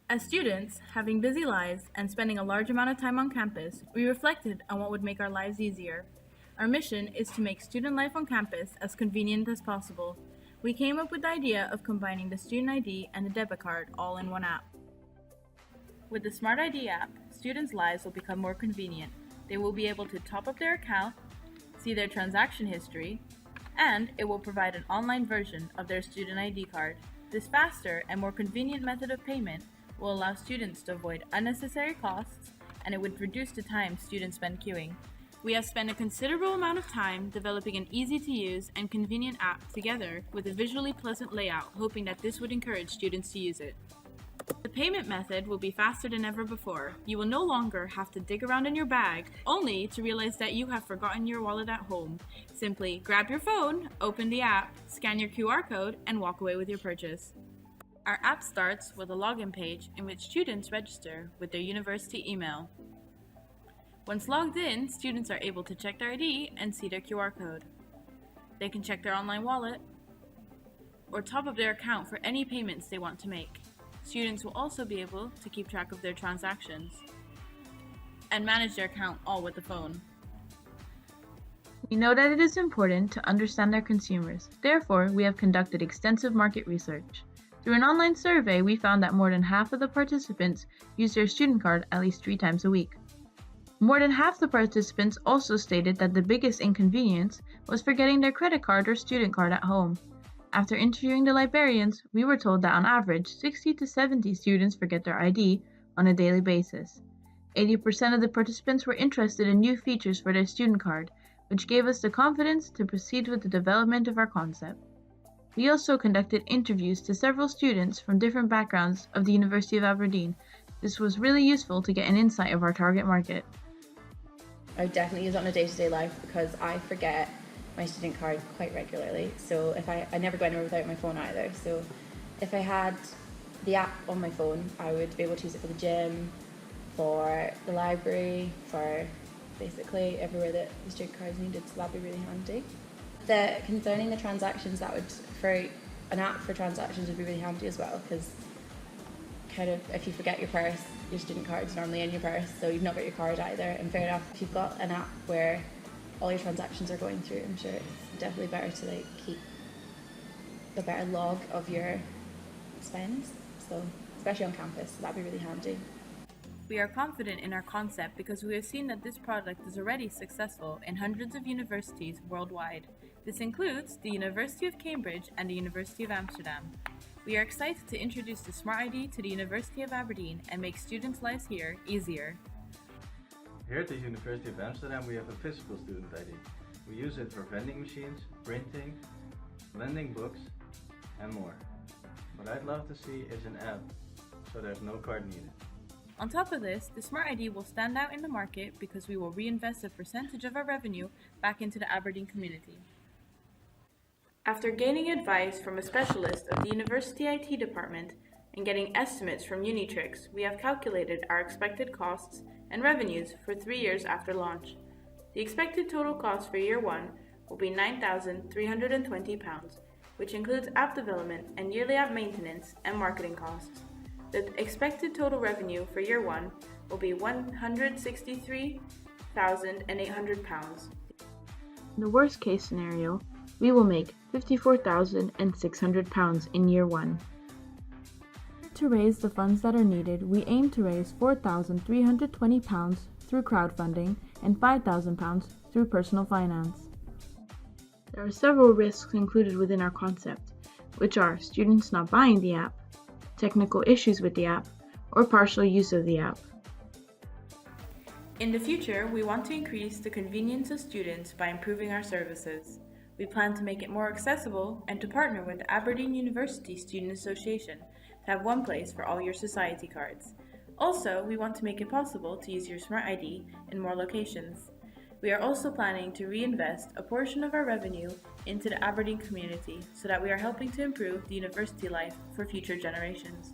As students, having busy lives and spending a large amount of time on campus, we reflected on what would make our lives easier. Our mission is to make student life on campus as convenient as possible. We came up with the idea of combining the student ID and the debit card all in one app. With the Smart ID app, students' lives will become more convenient. They will be able to top up their account, see their transaction history, and it will provide an online version of their student ID card. This faster and more convenient method of payment will allow students to avoid unnecessary costs, and it would reduce the time students spend queuing. We have spent a considerable amount of time developing an easy-to-use and convenient app together with a visually pleasant layout, hoping that this would encourage students to use it. The payment method will be faster than ever before. You will no longer have to dig around in your bag, only to realize that you have forgotten your wallet at home. Simply grab your phone, open the app, scan your QR code, and walk away with your purchase. Our app starts with a login page in which students register with their university email. Once logged in, students are able to check their ID and see their QR code. They can check their online wallet or top up their account for any payments they want to make. Students will also be able to keep track of their transactions and manage their account all with the phone. We know that it is important to understand our consumers. Therefore, we have conducted extensive market research. Through an online survey, we found that more than half of the participants use their student card at least 3 times a week. More than half the participants also stated that the biggest inconvenience was forgetting their credit card or student card at home. After interviewing the librarians, we were told that on average, 60 to 70 students forget their ID on a daily basis. 80% of the participants were interested in new features for their student card, which gave us the confidence to proceed with the development of our concept. We also conducted interviews to several students from different backgrounds of the University of Aberdeen. This was really useful to get an insight of our target market. I definitely use it on a day-to-day life because I forget my student card quite regularly. So if I never go anywhere without my phone either. So if I had the app on my phone, I would be able to use it for the gym, for the library, for basically everywhere that the student card is needed. So that'd be really handy. Concerning the transactions, that would, for an app for transactions, would be really handy as well, because kind of if you forget your purse, your student card's normally in your purse, so you've not got your card either. And fair enough, if you've got an app where all your transactions are going through, I'm sure it's definitely better to keep a better log of your spends. So especially on campus, so that'd be really handy. We are confident in our concept because we have seen that this product is already successful in hundreds of universities worldwide. This includes the University of Cambridge and the University of Amsterdam. We are excited to introduce the Smart ID to the University of Aberdeen and make students' lives here easier. Here at the University of Amsterdam we have a physical student ID. We use it for vending machines, printing, lending books and more. What I'd love to see is an app, so there's no card needed. On top of this, the Smart ID will stand out in the market because we will reinvest a percentage of our revenue back into the Aberdeen community. After gaining advice from a specialist of the University IT department and getting estimates from Unitrix, we have calculated our expected costs and revenues for 3 years after launch. The expected total cost for year 1 will be £9,320, which includes app development and yearly app maintenance and marketing costs. The expected total revenue for year 1 will be £163,800. In the worst case scenario, we will make £54,600 in year 1. To raise the funds that are needed, we aim to raise £4,320 through crowdfunding and £5,000 through personal finance. There are several risks included within our concept, which are students not buying the app, technical issues with the app, or partial use of the app. In the future, we want to increase the convenience of students by improving our services. We plan to make it more accessible and to partner with the Aberdeen University Student Association to have one place for all your society cards. Also, we want to make it possible to use your Smart ID in more locations. We are also planning to reinvest a portion of our revenue into the Aberdeen community so that we are helping to improve the university life for future generations.